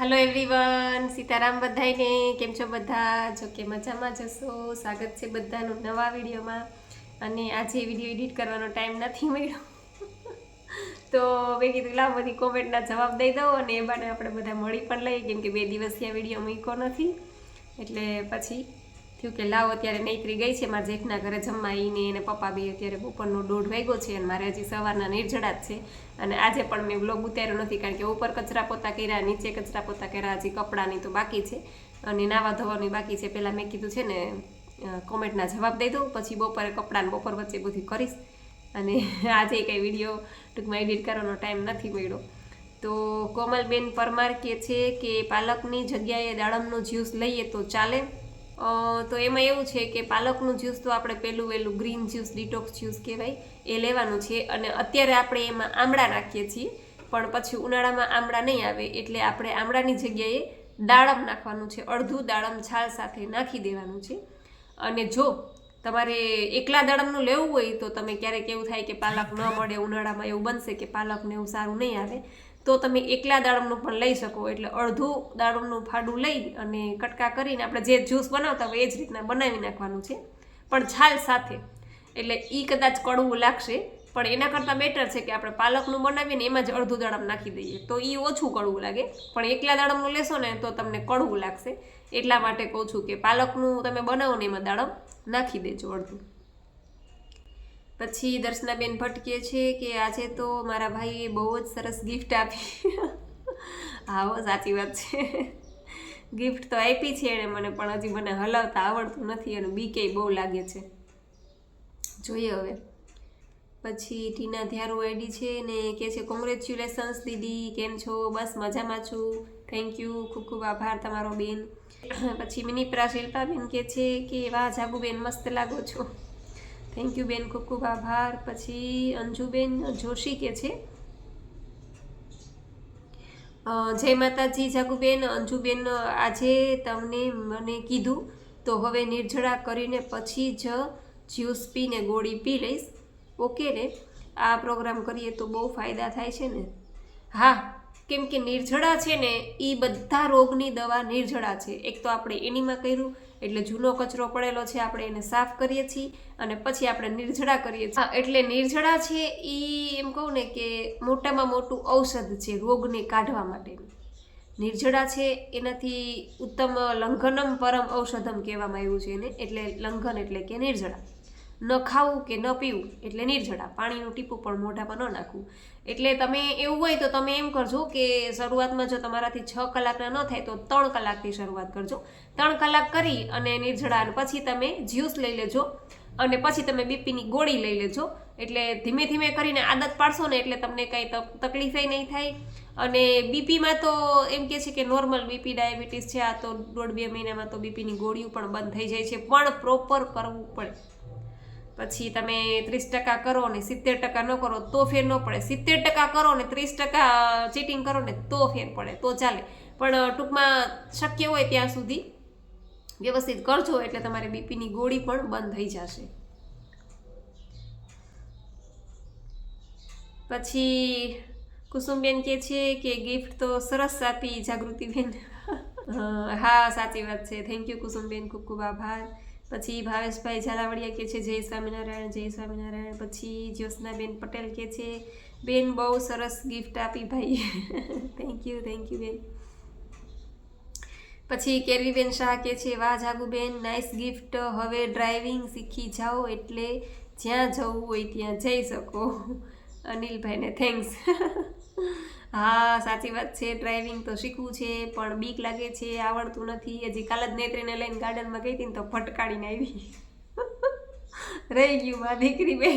Hello everyone Sitaram बधाईने केम छो बधा जो के मजामां जशो स्वागत छे बधानुं नवा विडियोमां अने आजे विडियो एडिट करवानो टाइम नथी मळ्यो तो मैं कीधुं लाव बधी कोमेंटना जवाब दई दऊं अने ए बाने आपणे बधा मळी पण लईए केम के 2 દિવસથી आ विडियो मूक्यो नथी એટલે પછી થયું કે લાવ અત્યારે નૈત્રી ગઈ છે મારા જેઠના ઘરે જમવા ઈને એને પપ્પા બે અત્યારે બપોરનો 1:30 વાગ્યો છે અને મારે હજી સવારના નિર્જળા જ છે અને આજે પણ મેં વ્લોગ ઉતાર્યો નથી કારણ કે ઉપર કચરા પોતા કર્યા નીચે કચરા પોતા કર્યા હજી કપડાની તો બાકી છે અને નાવા ધોવાની બાકી છે પહેલાં મેં કીધું છે ને કોમેન્ટના જવાબ દઈ દઉં પછી બપોરે કપડાને બપોર વચ્ચે બધું કરીશ અને આજે કંઈ વિડીયો ટૂંકમાં એડિટ કરવાનો ટાઈમ નથી મળ્યો તો કોમલબેન પરમાર કહે છે કે પાલકની જગ્યાએ દાડમનું જ્યુસ લઈએ તો ચાલે તો એમાં એવું છે કે પાલકનું જ્યુસ તો આપણે પહેલું વહેલું ગ્રીન જ્યુસ ડિટોક્સ જ્યુસ કહેવાય એ લેવાનું છે અને અત્યારે આપણે એમાં આમળા નાખીએ છીએ પણ પછી ઉનાળામાં આમળા નહીં આવે એટલે આપણે આમળાની જગ્યાએ દાડમ નાખવાનું છે અડધું દાડમ છાલ સાથે નાખી દેવાનું છે અને જો તમારે એકલા દાડમનું લેવું હોય તો તમે ક્યારેક એવું થાય કે પાલક ન મળે ઉનાળામાં એવું બનશે કે પાલકને એવું સારું નહીં આવે તો તમે એકલા દાડમનું પણ લઈ શકો એટલે અડધું દાડમનું ફાડું લઈ અને કટકા કરીને આપણે જે જ્યુસ બનાવતા હોય એ જ રીતના બનાવી નાખવાનું છે પણ છાલ સાથે એટલે એ કદાચ કડવું લાગશે પણ એના કરતાં બેટર છે કે આપણે પાલકનું બનાવીએ ને એમાં જ અડધું દાડમ નાખી દઈએ તો એ ઓછું કડવું લાગે પણ એકલા દાડમનું લેશો ને તો તમને કડવું લાગશે એટલા માટે કહું છું કે પાલકનું તમે બનાવો ને એમાં દાડમ નાખી દેજો અડધું પછી દર્શનાબેન ભટકે છે કે આજે તો મારા ભાઈએ બહુ જ સરસ ગિફ્ટ આપી હા હો સાચી વાત છે ગિફ્ટ તો આપી છે એણે મને પણ હજી મને હલાવતા આવડતું નથી અને બીકે બહુ લાગે છે જોઈએ હવે પછી ટીના ધ્યારુ આઈડી છે ને કહે છે કોંગ્રેચ્યુલેશન્સ દીદી કેમ છો બસ મજામાં છું થેન્ક યુ ખૂબ ખૂબ આભાર તમારો બેન પછી મિનિપ્રા શિલ્પાબેન કહે છે કે વાહ જાગુબેન મસ્ત લાગો છો થેન્ક યુ બેન ખૂબ ખૂબ આભાર પછી અંજુબેન જોશી કે છે જય માતાજી જાગુબેન અંજુબેન આજે તમને મને કીધું તો હવે નિર્જળા કરીને પછી જ જ્યુસ પીને ગોળી પી લઈશ ઓકે ને આ પ્રોગ્રામ કરીએ તો બહુ ફાયદા થાય છે ને હા કેમ કે નિર્જળા છે ને એ બધા રોગની દવા નિર્જળા છે એક તો આપણે એનીમાં કર્યું એટલે જૂનો કચરો પડેલો છે આપણે એને સાફ કરીએ છીએ અને પછી આપણે નિર્જળા કરીએ છીએ એટલે નિર્જળા છે એ એમ કહું ને કે મોટામાં મોટું ઔષધ છે રોગને કાઢવા માટેનું નિર્જળા છે એનાથી ઉત્તમ લંઘનમ પરમ ઔષધમ કહેવામાં આવ્યું છે એને એટલે લંઘન એટલે કે નિર્જળા ન ખાવું કે ન પીવું એટલે નિર્જળા પાણીનું ટીપું પણ મોઢામાં ન નાખવું એટલે તમે એવું હોય તો તમે એમ કરજો કે શરૂઆતમાં જો તમારાથી 6 કલાકના ન થાય તો 3 કલાકથી શરૂઆત કરજો 3 કલાક કરી અને નિર્જળા પછી તમે જ્યુસ લઈ લેજો અને પછી તમે બીપીની ગોળી લઈ લેજો એટલે ધીમે ધીમે કરીને આદત પાડશો ને એટલે તમને કંઈ તકલીફે નહીં થાય અને બીપીમાં તો એમ કહે છે કે નોર્મલ બીપી ડાયાબિટીસ છે આ તો 1.5-2 મહિનામાં તો બીપીની ગોળીઓ પણ બંધ થઈ જાય છે પણ પ્રોપર કરવું પડે પછી તમે 30% કરો ને 70% ન કરો તો ફેર ન પડે 70% કરો ને 30% ચીટિંગ કરો ને તો ફેર પડે તો ચાલે પણ ટૂંકમાં શક્ય હોય ત્યાં સુધી વ્યવસ્થિત કરજો એટલે તમારી બીપીની ગોળી પણ બંધ થઈ જશે પછી કુસુમબેન કહે છે કે ગિફ્ટ તો સરસ આપી જાગૃતિબેન હા સાચી વાત છે થેન્ક યુ કુસુમબેન ખૂબ ખૂબ આભાર પછી ભાવેશભાઈ ઝાલાવાડિયા કહે છે જય સ્વામિનારાયણ પછી જ્યોત્સનાબેન પટેલ કહે છે બેન બહુ સરસ ગિફ્ટ આપી ભાઈ થેન્ક યુ બેન પછી કેરવીબેન શાહ કહે છે વાહ જાગુબેન નાઇસ ગિફ્ટ હવે ડ્રાઇવિંગ શીખી જાઓ એટલે જ્યાં જવું હોય ત્યાં જઈ શકો અનિલભાઈને થેન્ક્સ હા સાચી વાત છે ડ્રાઇવિંગ તો શીખવું છે પણ બીક લાગે છે આવડતું નથી હજી કાલ જ નેત્રીને લઈને ગાર્ડનમાં ગઈ હતી ને તો ફટકાડીને આવી રહી ગયું મા દીકરી બે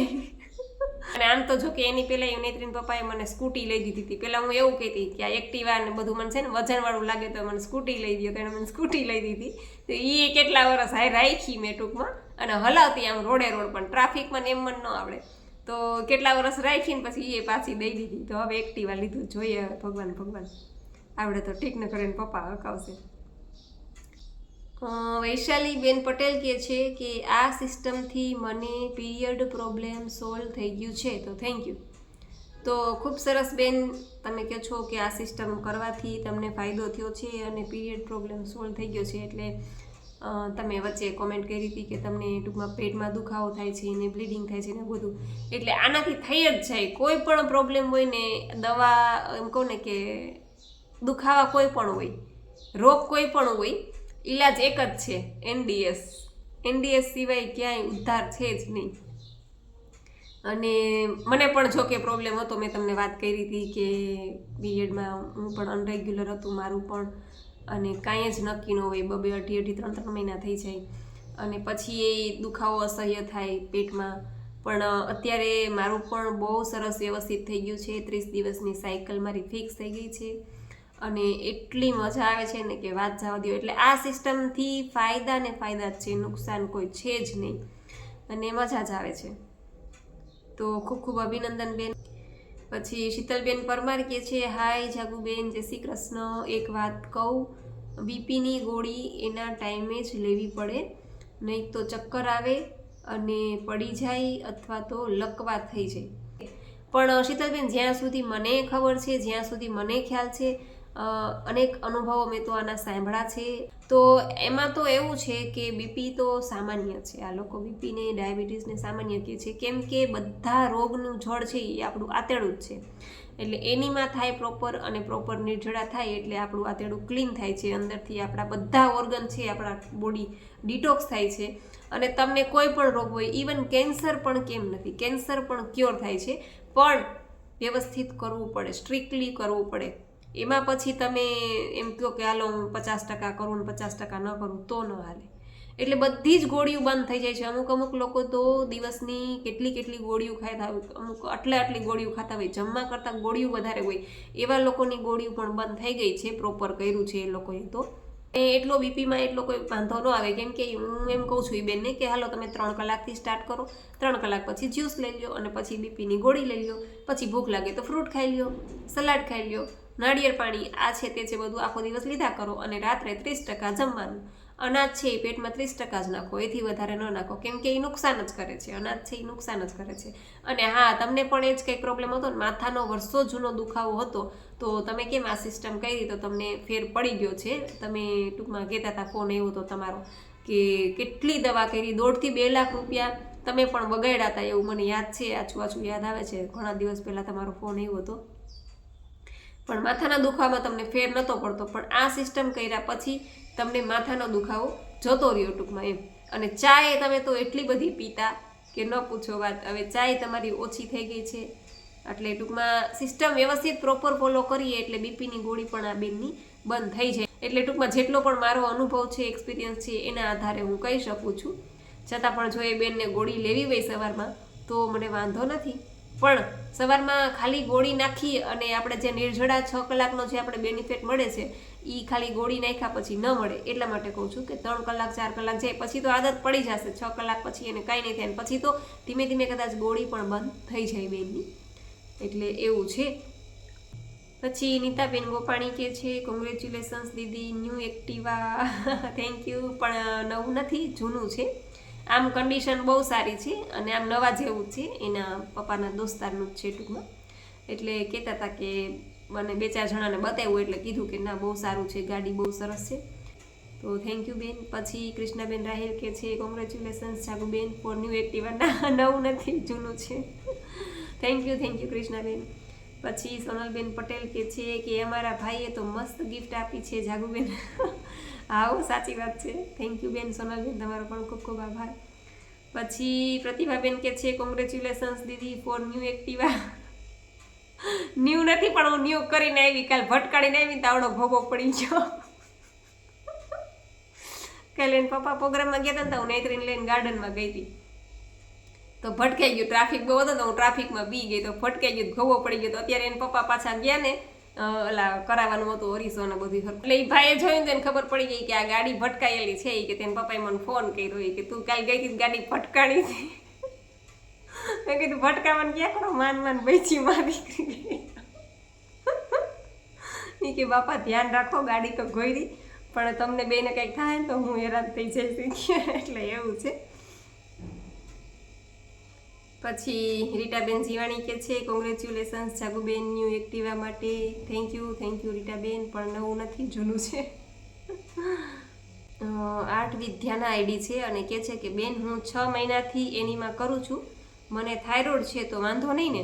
અને આમ તો જો કે એની પહેલાં નેત્રીના પપ્પાએ મને સ્કૂટી લઈ દીધી હતી પહેલાં હું એવું કહેતી કે આ એક્ટિવા ને બધું મને છે ને વજનવાળું લાગે તો મને સ્કૂટી લઈ દો તો એને મને સ્કૂટી લઈ દીધી તો એ કેટલા વર્ષ હાય રાખી મેં ટૂંકમાં અને હલાવતી આમ રોડ પણ ટ્રાફિકમાં એમ મને ન આવડે તો કેટલા વર્ષ રાખીને પછી એ પાછી દઈ દીધી તો હવે એક્ટિવા લીધું જોઈએ હવે ભગવાન આવડે તો ઠીક ન કરીને પપ્પા હકાવશે વૈશાલીબેન પટેલ કહે છે કે આ સિસ્ટમથી મને પીરિયડ પ્રોબ્લેમ સોલ્વ થઈ ગયું છે તો થેન્ક યુ તો ખૂબ સરસ બેન, તમે કહો છો કે આ સિસ્ટમ કરવાથી તમને ફાયદો થયો છે અને પીરિયડ પ્રોબ્લેમ સોલ્વ થઈ ગયો છે. એટલે તમે વચ્ચે કોમેન્ટ કરી હતી કે તમને ટૂંકમાં પેટમાં દુખાવો થાય છે ને બ્લીડિંગ થાય છે ને બધું, એટલે આનાથી થઈ જ જાય. કોઈ પણ પ્રોબ્લેમ હોય ને, દવા એમ કહું ને કે દુખાવા કોઈ પણ હોય, રોગ કોઈ પણ હોય, ઈલાજ એક જ છે, એનડીએસ સિવાય ક્યાંય ઉદ્ધાર છે જ નહીં. અને મને પણ જો કે પ્રોબ્લેમ હતો, મેં તમને વાત કરી હતી કે પીરિયડમાં હું પણ અનરેગ્યુલર હતું મારું પણ, અને કાંઈ જ નક્કી ન હોય, 2-2 અઢી 3 મહિના થઈ જાય અને પછી એ દુખાવો અસહ્ય થાય પેટમાં. પણ અત્યારે મારું પણ બહુ સરસ વ્યવસ્થિત થઈ ગયું છે. 30 દિવસની સાયકલ મારી ફિક્સ થઈ ગઈ છે અને એટલી મજા આવે છે ને કે વાત જવા દો. એટલે આ સિસ્ટમથી ફાયદા ને ફાયદા જ છે, નુકસાન કોઈ છે જ નહીં અને મજા જ આવે છે. તો ખૂબ ખૂબ અભિનંદન બેન. પછી શીતલબેન પરમાર કહે છે, હાય જાગુબેન, જય શ્રી કૃષ્ણ. એક વાત કહું, બીપીની ગોળી એના ટાઈમે જ લેવી પડે, નહીં તો ચક્કર આવે અને પડી જાય અથવા તો લકવા થઈ જાય. પણ શીતલબેન, જ્યાં સુધી મને ખબર છે, જ્યાં સુધી મને ખ્યાલ છે, અનેક અનુભવો મેં તો આના સાંભળ્યા છે. તો એમાં તો એવું છે કે બીપી તો સામાન્ય છે. આ લોકો બીપીને ડાયાબિટીસને સામાન્ય કહે છે, કેમ કે બધા રોગનું જળ છે એ આપણું આંતરડું જ છે. એટલે એનીમાં થાય પ્રોપર, અને પ્રોપર નિર્જળા થાય એટલે આપણું આંતરડું ક્લીન થાય છે. અંદરથી આપણા બધા ઓર્ગન છે, આપણા બોડી ડિટોક્સ થાય છે. અને તમને કોઈ પણ રોગ હોય, ઇવન કેન્સર પણ કેમ નથી, કેન્સર પણ ક્યોર થાય છે. પણ વ્યવસ્થિત કરવું પડે, સ્ટ્રિક્ટલી કરવું પડે. એમાં પછી તમે એમ કહો કે હાલો હું 50% કરું ને 50% ન કરું તો ન હાલે. એટલે બધી જ ગોળીઓ બંધ થઈ જાય છે. અમુક લોકો તો દિવસની કેટલી ગોળીઓ ખાતા હોય, અમુક આટલી ગોળીઓ ખાતા હોય, જમવા કરતાં ગોળીઓ વધારે હોય, એવા લોકોની ગોળીઓ પણ બંધ થઈ ગઈ છે. પ્રોપર કર્યું છે એ લોકોએ. તો એટલો બીપીમાં એટલો કોઈ વાંધો ન આવે, કેમ કે હું એમ કહું છું એ બેનને કે હાલો તમે 3 કલાકથી સ્ટાર્ટ કરો, 3 કલાક પછી જ્યુસ લઈ લો અને પછી બીપીની ગોળી લઈ લો, પછી ભૂખ લાગે તો ફ્રૂટ ખાઈ લો, સલાડ ખાઈ લો, નાળિયેર પાણી, આ છે તે છે બધું આખો દિવસ લીધા કરો. અને રાત્રે 30% જમવાનું. અનાજ છે એ પેટમાં 30% જ નાખો, એથી વધારે ન નાખો, કેમ કે એ નુકસાન જ કરે છે. અનાજ છે એ નુકસાન જ કરે છે. અને હા, તમને પણ એ જ કંઈક પ્રોબ્લેમ હતો ને, માથાનો વર્ષો જૂનો દુખાવો હતો, તો તમે કેમ આ સિસ્ટમ કરી તો તમને ફેર પડી ગયો છે. તમે ટૂંકમાં કહેતા હતા, ફોન આવ્યો હતો તમારો કે કેટલી દવા કરી, 1.5 થી 2 લાખ રૂપિયા તમે પણ બગાડ્યા હતા, એવું મને યાદ છે. આછું યાદ આવે છે. ઘણા દિવસ પહેલાં તમારો ફોન આવ્યો હતો. પણ માથાના દુખાવામાં તમને ફેર નહોતો પડતો. પણ આ સિસ્ટમ કર્યા પછી તમને માથાનો દુખાવો જતો રહ્યો ટૂંકમાં એમ. અને ચાય તમે તો એટલી બધી પીતા કે ન પૂછો વાત. હવે ચાય તમારી ઓછી થઈ ગઈ છે. એટલે ટૂંકમાં સિસ્ટમ વ્યવસ્થિત પ્રોપર ફોલો કરીએ એટલે બીપીની ગોળી પણ આ બેનની બંધ થઈ જાય. એટલે ટૂંકમાં જેટલો પણ મારો અનુભવ છે, એક્સપિરિયન્સ છે, એના આધારે હું કહી શકું છું. છતાં પણ જો એ બેનને ગોળી લેવી હોય સવારમાં તો મને વાંધો નથી. પણ સવારમાં ખાલી ગોળી નાખી અને આપણે જે નિર્જળા 6 કલાકનો જે આપણે બેનિફિટ મળે છે એ ખાલી ગોળી નાખ્યા પછી ન મળે. એટલા માટે કહું છું કે 3 કલાક 4 કલાક જાય પછી તો આદત પડી જશે. 6 કલાક પછી એને કાંઈ નહીં થાય, પછી તો ધીમે ધીમે કદાચ ગોળી પણ બંધ થઈ જાય બેનની. એટલે એવું છે. પછી નીતાબેન ગોપાણી કહે છે, congratulations Didi, new Activa. Thank you. પણ નવું નથી, જૂનું છે. આમ કન્ડિશન બહુ સારી છે અને આમ નવા જેવું છે. એના પપ્પાના દોસ્તારનું જ છે ટૂંકમાં. એટલે કહેતા હતા કે મને 2-4 જણાને બતાવ્યું એટલે કીધું કે ના બહુ સારું છે, ગાડી બહુ સરસ છે. તો થેન્ક યુ બેન. પછી કૃષ્ણાબેન રાહેલ કહે છે, કોંગ્રેચ્યુલેશન્સ જાગુબેન ફોર ન્યૂ એક્ટિવા. ના, નવું નથી, જૂનું છે. Thank you Krishnaben. પછી સોનલબેન પટેલ કહે છે કે અમારા ભાઈએ તો મસ્ત ગિફ્ટ આપી છે જાગુબેન. હા, સાચી વાત છે. થેન્ક યુ બેન સોનલબેન, તમારો પણ ખૂબ ખૂબ આભાર. પછી પ્રતિભાબેન કહે છે, congratulations Didi for new Activa. New નથી, પણ હું ન્યૂ કરીને આવી. કાલ ભટકાડીને આવી તો આવડો ભોગો પડી ગયો. કાલે એને પપ્પા પ્રોગ્રામમાં ગયા હતા ને, હું નેત્રીને લઈને ગાર્ડનમાં ગઈ હતી તો ભટકાઈ ગયું. ટ્રાફિક બહુ હતો તો હું ટ્રાફિકમાં બી ગઈ તો ભટકાઈ ગયું, ઘોવો પડી ગયો. તો અત્યારે એને પપ્પા પાછા ગયા ને ઓલા કરાવવાનું હતું હરીસો ને બધું. એટલે એ ભાઈએ જોયું તો એને ખબર પડી ગઈ કે આ ગાડી ભટકાયેલી છે. કે તેને પપ્પાએ મને ફોન કર્યો કે તું કાલ ગઈ હતી ગાડી ભટકાણી હતી. મેં કીધું ભટકાવાનું ક્યાં કરો, માન બેચી મારી દીકરી. એ કે બાપા ધ્યાન રાખો, ગાડી તો ગોઈરી, પણ તમને બેને કંઈક થાય ને તો હું હેરાન થઈ જઈશ. એટલે એવું છે. પછી રીટાબેન જીવાણી કે છે કોંગ્રેચ્યુલેશન્સ જાગુબેન ન્યૂ એક્ટિવા માટે. થેન્ક યુ રીટાબેન, પણ નવું નથી, જૂનું છે. આર્ટ વિદ્યાના આઈડી છે અને કહે છે કે બેન હું 6 મહિનાથી એનીમાં કરું છું, મને થાઇરોઇડ છે તો વાંધો નહીં ને?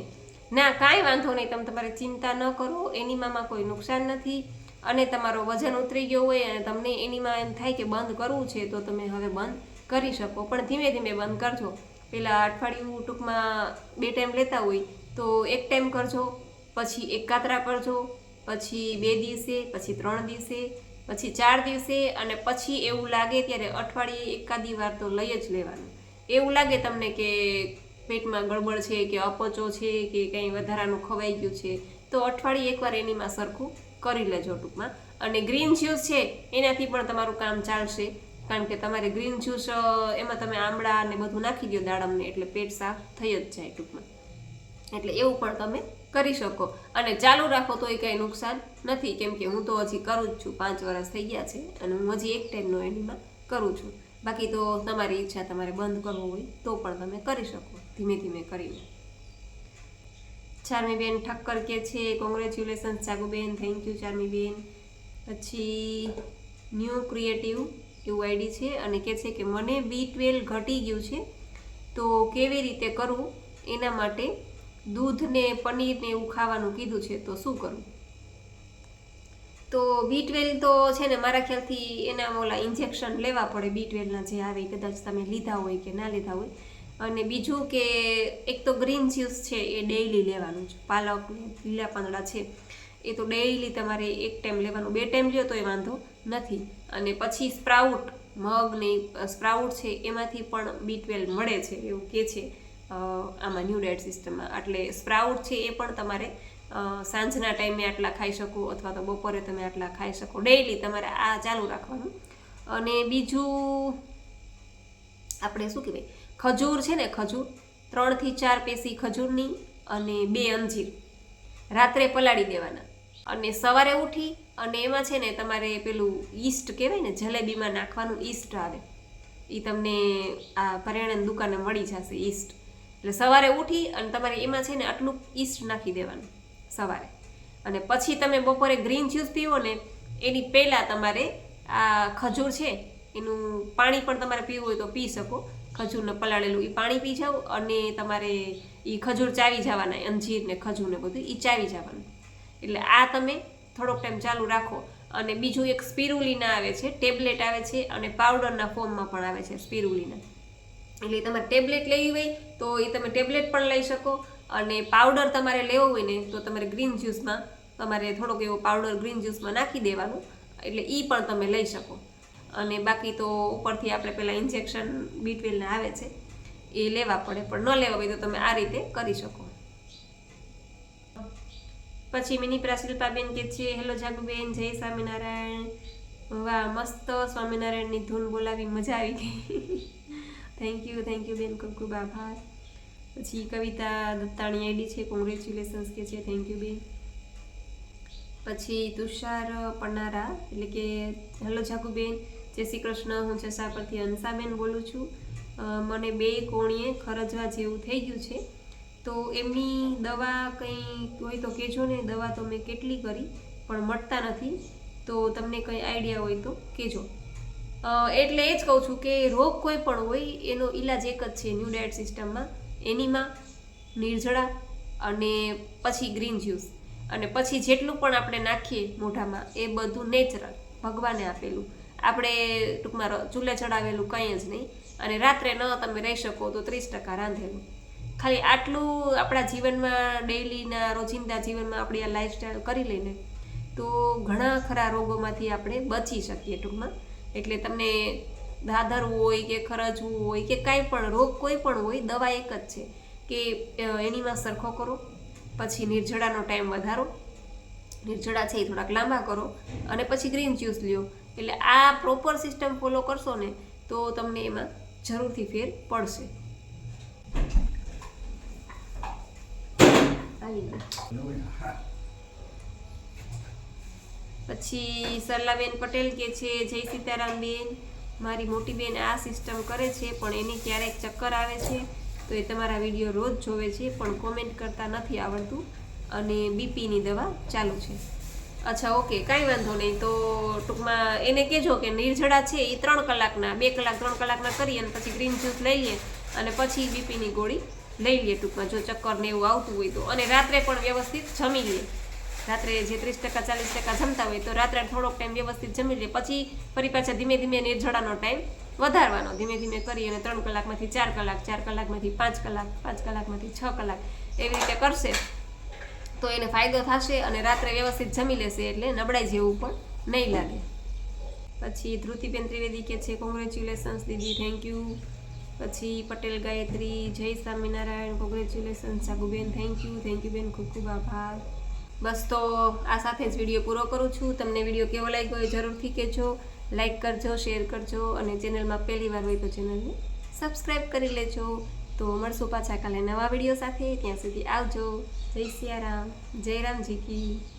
ના, કાંઈ વાંધો નહીં, તમે તમારે ચિંતા ન કરો, એનીમાં કોઈ નુકસાન નથી. અને તમારો વજન ઉતરી ગયો હોય અને તમને એનીમાં એમ થાય કે બંધ કરવું છે તો તમે હવે બંધ કરી શકો, પણ ધીમે ધીમે બંધ કરજો. પહેલાં અઠવાડિયું ટૂંકમાં 2 ટાઈમ લેતા હોય તો 1 ટાઈમ કરજો, પછી 1 કાતરા કરજો, પછી 2 દિવસે, પછી 3 દિવસે, પછી 4 દિવસે, અને પછી એવું લાગે ત્યારે અઠવાડિયે એકાદી વાર તો લઈ જ લેવાનું. એવું લાગે તમને કે પેટમાં ગડબડ છે કે અપચો છે કે કંઈ વધારાનું ખવાઈ ગયું છે તો અઠવાડિયે એકવાર એનીમાં સરખું કરી લેજો ટૂંકમાં. અને ગ્રીન જ્યુસ છે એનાથી પણ તમારું કામ ચાલશે, કારણ કે તમારે ગ્રીન જ્યુસ એમાં તમે આમળા અને બધું નાખી દો દાડમને, એટલે પેટ સાફ થઈ જ જાય ટૂંકમાં. એટલે એવું પણ તમે કરી શકો અને ચાલુ રાખો તો એ કંઈ નુકસાન નથી, કેમ કે હું તો હજી કરું જ છું, 5 વર્ષ થઈ ગયા છે અને હું હજી 1 ટાઈમનો એનીમાં કરું છું. બાકી તો તમારી ઈચ્છા, તમારે બંધ કરવો હોય તો પણ તમે કરી શકો ધીમે ધીમે કરીને. ચાર્મીબેન ઠક્કર કે છે congratulations Jaguben. Thank you Charmiben. પછી ન્યૂ ક્રિએટિવ એવું આઈડી છે અને કહે છે કે મને B12 ઘટી ગયું છે તો કેવી રીતે કરવું, એના માટે દૂધ ને પનીર ને એવું ખાવાનું કીધું છે તો શું કરવું? તો B12 તો છે ને મારા ખ્યાલથી એના ઓલા ઇન્જેક્શન લેવા પડે, B12ના જે આવે, કદાચ તમે લીધા હોય કે ના લીધા હોય. અને બીજું કે એક તો ગ્રીન જ્યુસ છે એ ડેઈલી લેવાનું છે, પાલક ને લીલા પાંદડા છે એ તો ડેઈલી તમારે 1 ટાઈમ લેવાનું, 2 ટાઈમ લ્યો તો એ વાંધો નથી. અને પછી સ્પ્રાઉટ, મગ ને સ્પ્રાઉટ છે એમાંથી પણ B12 મળે છે એવું કહે છે આમાં ન્યૂ ડાયટ સિસ્ટમમાં. એટલે સ્પ્રાઉટ છે એ પણ તમારે સાંજના ટાઈમે આટલા ખાઈ શકો અથવા તો બપોરે તમે આટલા ખાઈ શકો, ડેઈલી તમારે આ ચાલુ રાખવાનું. અને બીજું આપણે શું કહેવાય, ખજૂર છે ને, ખજૂર 3 થી 4 પેસી ખજૂરની અને 2 અંજીર રાત્રે પલાળી દેવાના, અને સવારે ઉઠી અને એમાં છે ને તમારે પેલું ઈસ્ટ કહેવાય ને, જલેબીમાં નાખવાનું ઈસ્ટ આવે, એ તમને આ કરિયાણાની દુકાને મળી જશે ઈસ્ટ. એટલે સવારે ઉઠી અને તમારે એમાં છે ને આટલું ઈસ્ટ નાખી દેવાનું સવારે, અને પછી તમે બપોરે ગ્રીન જ્યુસ પીવો ને એની પહેલાં તમારે આ ખજૂર છે એનું પાણી પણ તમારે પીવું હોય તો પી શકો, ખજૂરને પલાળેલું એ પાણી પી જાઓ અને તમારે એ ખજૂર ચાવી જવાના, અંજીર ને ખજૂર ને બધું એ ચાવી જવાનું. એટલે આ તમે થોડોક ટાઈમ ચાલુ રાખો. અને બીજું એક સ્પિરુલિના આવે છે, ટેબ્લેટ આવે છે અને પાવડરના ફોર્મમાં પણ આવે છે સ્પિરુલિના. એટલે તમારે ટેબ્લેટ લેવી હોય તો એ તમે ટેબ્લેટ પણ લઈ શકો, અને પાવડર તમારે લેવો હોય ને તો તમારે ગ્રીન જ્યુસમાં તમારે થોડોક એવો પાવડર ગ્રીન જ્યુસમાં નાખી દેવાનું, એટલે એ પણ તમે લઈ શકો. અને બાકી તો ઉપરથી આપણે પહેલાં ઇન્જેક્શન B12 આવે છે એ લેવા પડે, પણ ન લેવા હોય તો તમે આ રીતે કરી શકો. પછી મિનીપ્રા શિલ્પાબેન કે છે હેલો જાગુબેન, જય સ્વામિનારાયણ. વાહ, મસ્ત સ્વામિનારાયણની ધૂન બોલાવી, મજા આવી ગઈ. થેન્ક યુ બેન, ખૂબ ખૂબ આભાર. પછી કવિતા દત્તાણી આઈડી છે કોંગ્રેચ્યુલેશન્સ કે છે, થેન્ક યુ બેન. પછી તુષાર પન્નારા એટલે કે હેલો જાગુબેન, જય શ્રી કૃષ્ણ, હું ચસા પરથી હંસાબેન બોલું છું. મને 2 કોણીએ ખરજવા જેવું થઈ ગયું છે તો એમની દવા કંઈ હોય તો કહેજો ને. દવા તો મેં કેટલી કરી પણ મળતા નથી, તો તમને કંઈ આઈડિયા હોય તો કહેજો. એટલે એ જ કહું છું કે રોગ કોઈ પણ હોય એનો ઈલાજ એક જ છે ન્યૂ ડાયટ સિસ્ટમમાં, એનીમાં, નિર્જળા અને પછી ગ્રીન જ્યુસ, અને પછી જેટલું પણ આપણે નાખીએ મોઢામાં એ બધું નેચરલ, ભગવાને આપેલું, આપણે ટૂંકમાં ચૂલે ચડાવેલું કંઈ જ નહીં. અને રાત્રે ન તમે રહી શકો તો 30% રાંધેલું. ખાલી આટલું આપણા જીવનમાં, ડેઈલીના રોજિંદા જીવનમાં આપણી આ લાઈફસ્ટાઈલ કરી લઈને તો ઘણા ખરા રોગોમાંથી આપણે બચી શકીએ ટૂંકમાં. એટલે તમને દાદરવું હોય કે ખરજવું હોય કે કાંઈ પણ રોગ કોઈ પણ હોય, દવા એક જ છે કે એનીમાં સરખો કરો, પછી નિર્જળાનો ટાઈમ વધારો, નિર્જળા છે એ થોડાક લાંબા કરો, અને પછી ગ્રીન જ્યુસ લ્યો. એટલે આ પ્રોપર સિસ્ટમ ફોલો કરશો ને તો તમને એમાં જરૂરથી ફેર પડશે. પછી સરલાબેન પટેલ કે છે જય સીતારામ બેન, મારી મોટી બેન આ સિસ્ટમ કરે છે પણ એને ક્યારેક ચક્કર આવે છે તો એ તમારા વિડીયો રોજ જોવે છે પણ કોમેન્ટ કરતા નથી આવડતું અને બીપીની દવા ચાલુ છે. અચ્છા ઓકે, કાંઈ વાંધો નહીં. તો ટૂંકમાં એને કહેજો કે નિર્જળા છે એ 3 કલાકના 2 કલાક 3 કલાકના કરી અને પછી ગ્રીન જ્યુસ લઈ લે અને પછી બીપીની ગોળી લઈ લે ટૂંકમાં, જો ચક્કર ને એવું આવતું હોય તો. અને રાત્રે પણ વ્યવસ્થિત જમી લે. રાત્રે જે 30% 40% જમતા હોય તો રાત્રે થોડોક ટાઈમ વ્યવસ્થિત જમી લે, પછી ફરી પાછા ધીમે ધીમે નિર્જળાનો ટાઈમ વધારવાનો, ધીમે ધીમે કરી અને 3 કલાકમાંથી 4 કલાક, 4 કલાકમાંથી 5 કલાક, 5 કલાકમાંથી 6 કલાક એવી રીતે કરશે તો એને ફાયદો થશે અને રાત્રે વ્યવસ્થિત જમી લેશે એટલે નબળાઈ જેવું પણ નહીં લાગે. પછી ધ્રુતિબેન ત્રિવેદી કે છે કોંગ્રેચ્યુલેશન્સ દીદી, થેન્ક યુ. પછી પટેલ ગાયત્રી, જય સ્વામિનારાયણ, કોંગ્રેચ્યુલેશન્સ સાગુબેન, થેન્ક યુ બેન, ખૂબ ખૂબ આભાર. બસ તો આ સાથે જ વિડીયો પૂરો કરું છું. તમને વિડીયો કેવો લાગ્યો એ જરૂરથી કહેજો, લાઈક કરજો, શેર કરજો અને ચેનલમાં પહેલી વાર હોય તો ચેનલને સબસ્ક્રાઈબ કરી લેજો. તો મળશું પાછા કાલે નવા વિડીયો સાથે. ત્યાં સુધી આવજો. જય સિયારામ, જય રામજી કી.